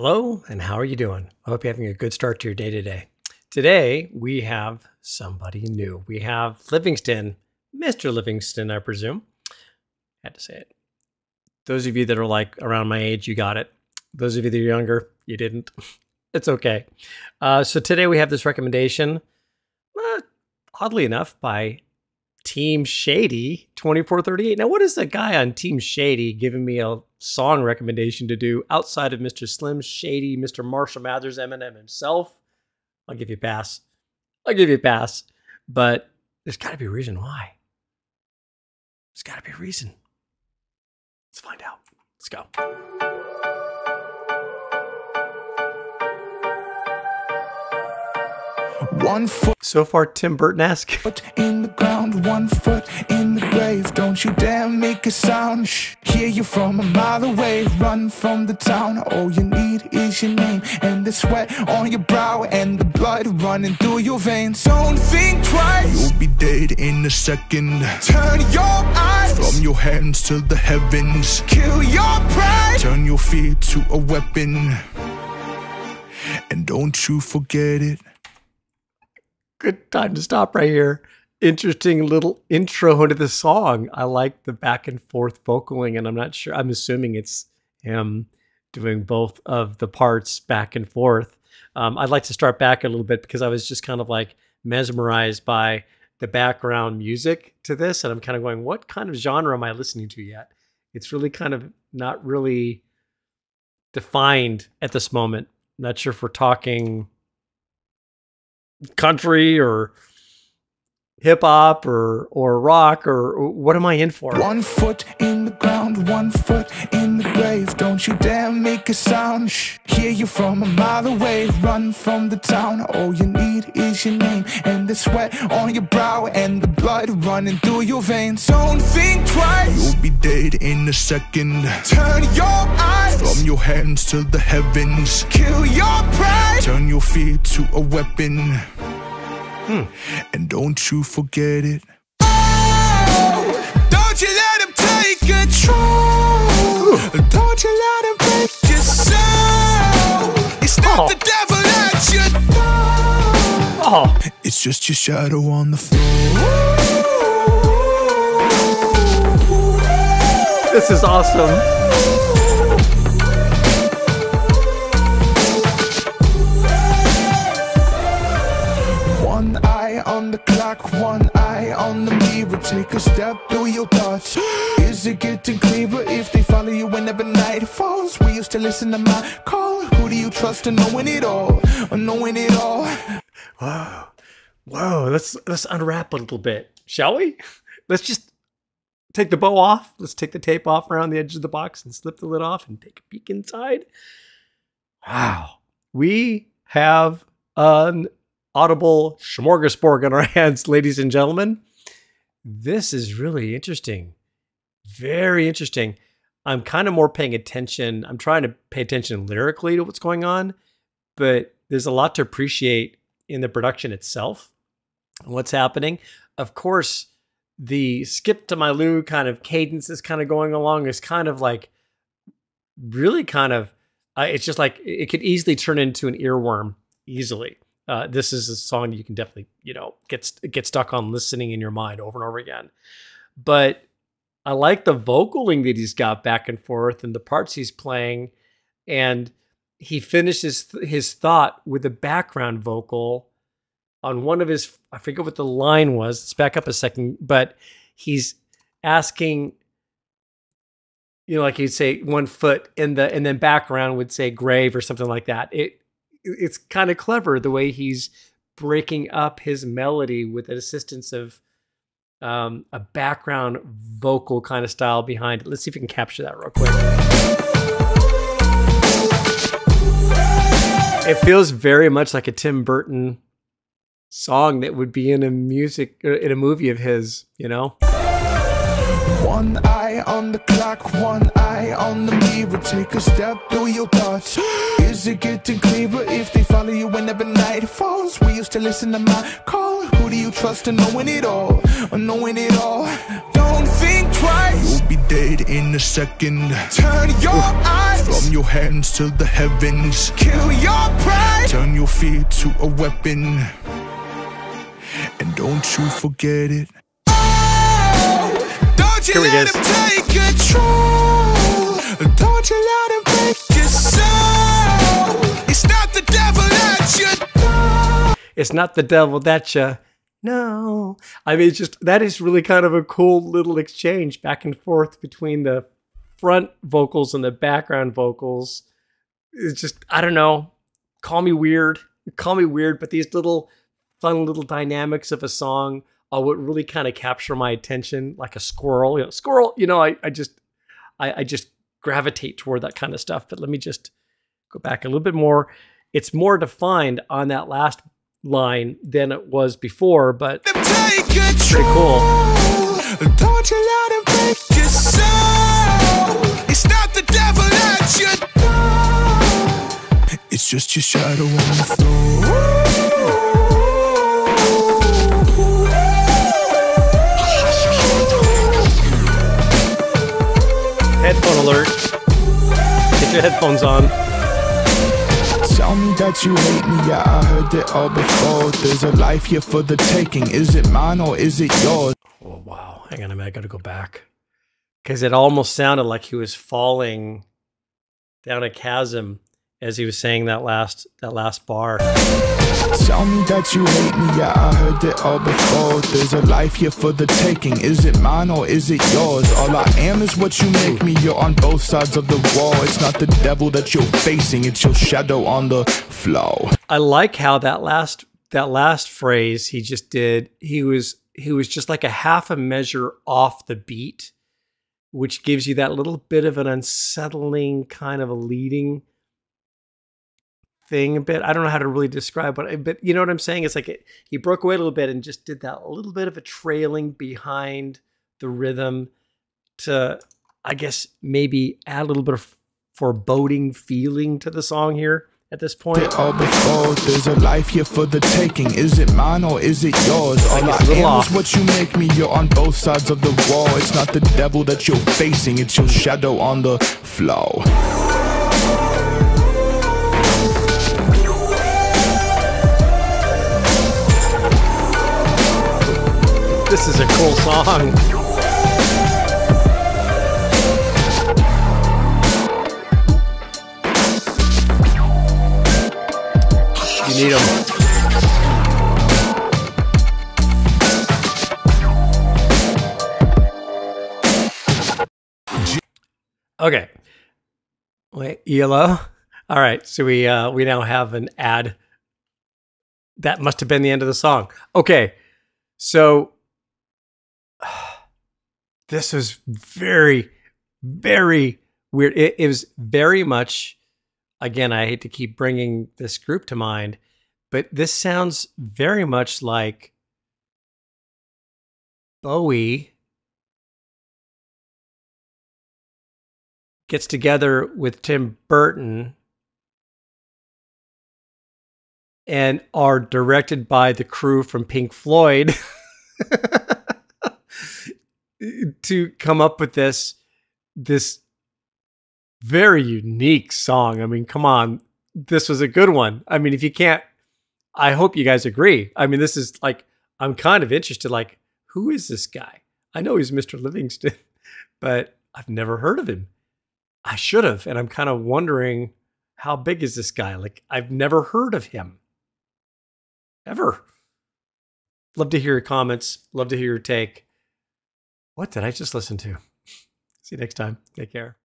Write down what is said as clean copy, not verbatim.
Hello, and how are you doing? I hope you're having a good start to your day today. Today, we have somebody new. We have Livingston, Mr. Livingston, I presume. Had to say it. Those of you that are like around my age, you got it. Those of you that are younger, you didn't. It's okay. So today we have this recommendation, oddly enough, by Team Shady 2438. Now, what is the guy on Team Shady giving me a song recommendation to do outside of Mr. Slim Shady, Mr. Marshall Mathers, Eminem himself? I'll give you a pass. I'll give you a pass. But there's got to be a reason why. There's got to be a reason. Let's find out. Let's go. One foot so far, Tim Burton-esque. in the ground, 1 foot in the grave. Don't you dare make a sound. Shh. Hear you from a mile away. Run from the town. All you need is your name and the sweat on your brow and the blood running through your veins. Don't think twice. You'll be dead in a second. Turn your eyes from your hands to the heavens. Kill your pride. Turn your fear to a weapon. And don't you forget it. Good time to stop right here. Interesting little intro into the song. I like the back and forth vocaling, and I'm not sure. I'm assuming it's him doing both of the parts back and forth. I'd like to start back a little bit because I was just kind of like mesmerized by the background music to this. And I'm kind of going, what kind of genre am I listening to yet? It's really kind of not really defined at this moment. Not sure if we're talking country or hip hop or rock or what am I in for? 1 foot in the ground, 1 foot in the grave. Don't you dare make a sound. Shh. Hear you from a mile away. Run from the town. All you need is your name and the sweat on your brow and the blood running through your veins. Don't think twice. You'll be dead in a second. Turn your eyes from your hands to the heavens. Kill your pride. Turn your fear to a weapon. And don't you forget it. Oh, don't you let him take control. Don't you let him break your soul. It's not the devil at your door. It's just your shadow on the floor. This is awesome. On the clock, one eye on the mirror. Take a step through your thoughts. Is it getting clearer if they follow you whenever night falls? We used to listen to my call. Who do you trust in knowing it all? Or knowing it all? Whoa, let's unwrap a little bit, shall we? Let's just take the bow off. Let's take the tape off around the edge of the box and slip the lid off and take a peek inside. Wow, we have an audible smorgasbord on our hands, ladies and gentlemen. This is really interesting. Very interesting. I'm kind of more paying attention. I'm trying to pay attention lyrically to what's going on, but there's a lot to appreciate in the production itself and what's happening. Of course, the skip to my Lou kind of cadence is kind of going along is kind of like really kind of, it's just like it could easily turn into an earworm easily. This is a song you can definitely, get stuck on listening in your mind over and over again. But I like the vocaling that he's got back and forth and the parts he's playing. And he finishes his thought with a background vocal on one of his, I forget what the line was. Let's back up a second. But he's asking, like he'd say 1 foot and then background would say grave or something like that. It's kind of clever the way he's breaking up his melody with the assistance of a background vocal kind of style behind it. Let's see if we can capture that real quick. It feels very much like a Tim Burton song that would be in a movie of his, One eye on the clock, one eye on the mirror. Take a step through your thoughts. Is it getting clearer if they follow you whenever night falls? We used to listen to my call. Who do you trust in knowing it all? Or knowing it all? Don't think twice. You'll be dead in a second. Turn your eyes From your hands to the heavens, kill your pride. Turn your fear to a weapon, and don't you forget it. Oh, don't you let him take control. Don't you let him break your soul. It's not the devil that you know. It's not the devil that you know. I mean, it's just, that is really kind of a cool little exchange back and forth between the front vocals and the background vocals. It's just, I don't know. Call me weird, but these little fun little dynamics of a song are what really kind of capture my attention, like a squirrel. I just gravitate toward that kind of stuff. But let me just go back a little bit more. It's more defined on that last line than it was before, but it's pretty cool. Don't you let him break your soul. It's not the devil that you know. It's just your shadow on the floor. Headphone alert. Get your headphones on. Tell me that you hate me, yeah, I heard it all before. There's a life here for the taking. Is it mine or is it yours? Oh, wow. Hang on a minute. I got to go back. Because it almost sounded like he was falling down a chasm as he was saying that last bar. Tell me that you hate me, yeah, I heard it all before. There's a life here for the taking. Is it mine or is it yours? All I am is what you make me. You're on both sides of the wall. It's not the devil that you're facing, it's your shadow on the floor. I like how that last phrase he just did, he was just like a half a measure off the beat, which gives you that little bit of an unsettling kind of a leading thing a bit. I don't know how to really describe it, but you know what I'm saying? It's like he broke away a little bit and just did that little bit of a trailing behind the rhythm to, I guess, maybe add a little bit of foreboding feeling to the song here at this point. All before, there's a life here for the taking. Is it mine or is it yours? All I am is what you make me. You're on both sides of the wall. It's not the devil that you're facing, it's your shadow on the floor. This is a cool song. You need them. Okay. Wait, yellow. All right, so we now have an ad. That must have been the end of the song. Okay, so this was very, very weird. It was very much, again, I hate to keep bringing this group to mind, but this sounds very much like Bowie gets together with Tim Burton and are directed by the crew from Pink Floyd to come up with this very unique song. I mean, come on. This was a good one. I mean, if you can't, I hope you guys agree. I mean, this is like, I'm kind of interested, like, who is this guy? I know he's Mr. Livingston, but I've never heard of him. I should have, and I'm kind of wondering, how big is this guy? Like, I've never heard of him. Ever. Love to hear your comments. Love to hear your take. What did I just listen to? See you next time. Take care.